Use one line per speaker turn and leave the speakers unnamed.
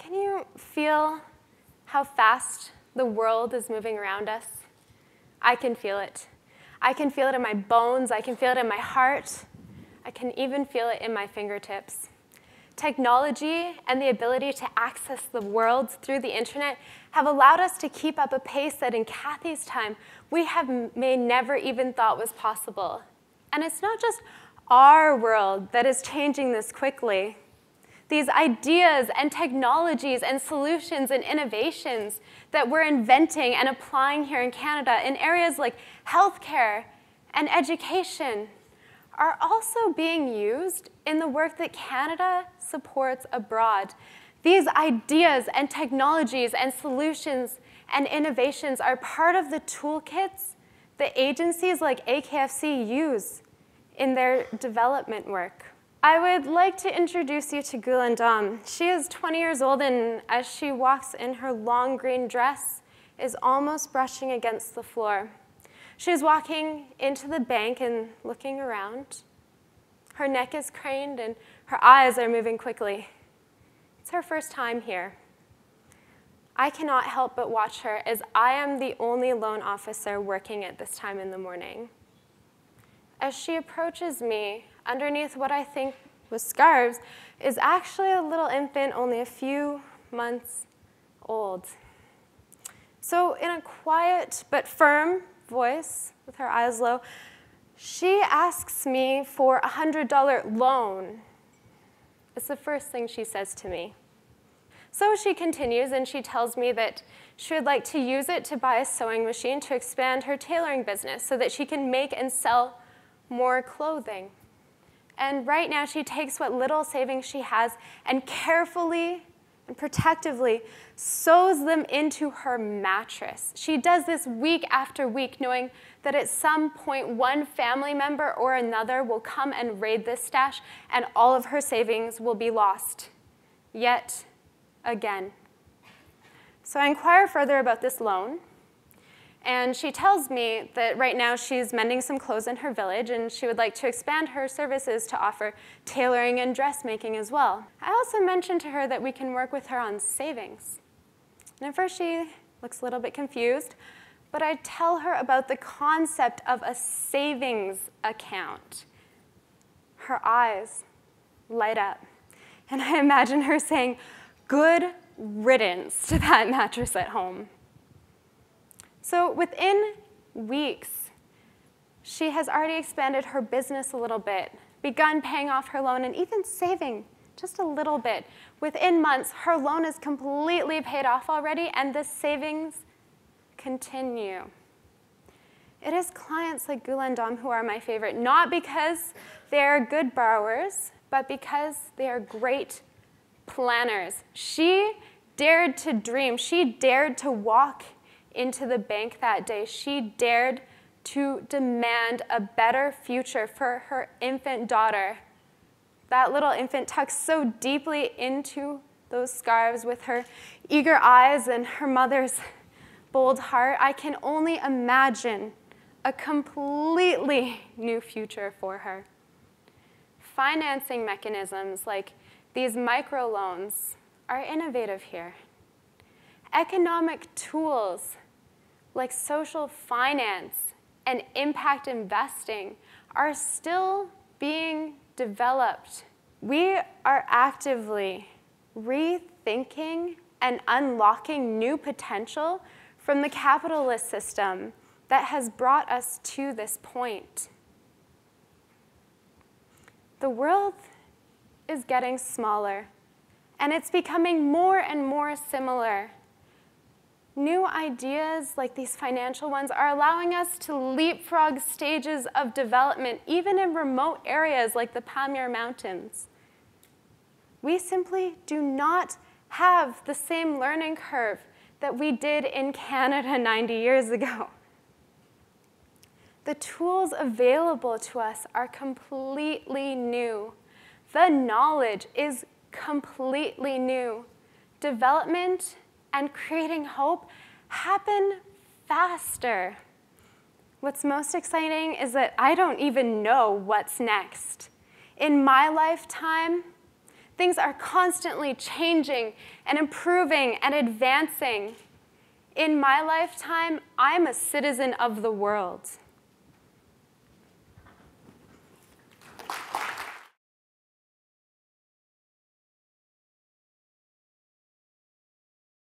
Can you feel how fast the world is moving around us? I can feel it. I can feel it in my bones. I can feel it in my heart. I can even feel it in my fingertips. Technology and the ability to access the world through the internet have allowed us to keep up a pace that in Kathy's time we may never even thought was possible. And it's not just our world that is changing this quickly. These ideas and technologies and solutions and innovations that we're inventing and applying here in Canada in areas like healthcare and education are also being used in the work that Canada supports abroad. These ideas and technologies and solutions and innovations are part of the toolkits that agencies like AKFC use in their development work. I would like to introduce you to Gulendam. She is 20 years old, and as she walks in her long green dress, is almost brushing against the floor. She is walking into the bank and looking around. Her neck is craned, and her eyes are moving quickly. It's her first time here. I cannot help but watch her, as I am the only loan officer working at this time in the morning. As she approaches me, underneath what I think was scarves is actually a little infant only a few months old. So in a quiet but firm voice, with her eyes low, she asks me for a $100 loan. It's the first thing she says to me. So she continues, and she tells me that she would like to use it to buy a sewing machine to expand her tailoring business so that she can make and sell more clothing. And right now she takes what little savings she has and carefully and protectively sews them into her mattress. She does this week after week, knowing that at some point one family member or another will come and raid this stash and all of her savings will be lost yet again. So I inquire further about this loan. And she tells me that right now she's mending some clothes in her village, and she would like to expand her services to offer tailoring and dressmaking as well. I also mentioned to her that we can work with her on savings. And at first she looks a little bit confused, but I tell her about the concept of a savings account. Her eyes light up, and I imagine her saying, "Good riddance to that mattress at home." So within weeks, she has already expanded her business a little bit, begun paying off her loan, and even saving just a little bit. Within months, her loan is completely paid off already, and the savings continue. It is clients like Gulendam who are my favorite, not because they are good borrowers, but because they are great planners. She dared to dream. She dared to walk into the bank that day. She dared to demand a better future for her infant daughter. That little infant tucked so deeply into those scarves with her eager eyes and her mother's bold heart. I can only imagine a completely new future for her. Financing mechanisms like these microloans are innovative here. Economic tools like social finance and impact investing are still being developed. We are actively rethinking and unlocking new potential from the capitalist system that has brought us to this point. The world is getting smaller, and it's becoming more and more similar. New ideas like these financial ones are allowing us to leapfrog stages of development, even in remote areas like the Pamir Mountains. We simply do not have the same learning curve that we did in Canada 90 years ago. The tools available to us are completely new. The knowledge is completely new. Development and creating hope happen faster. What's most exciting is that I don't even know what's next. In my lifetime, Things are constantly changing and improving and advancing. In my lifetime, I'm a citizen of the world.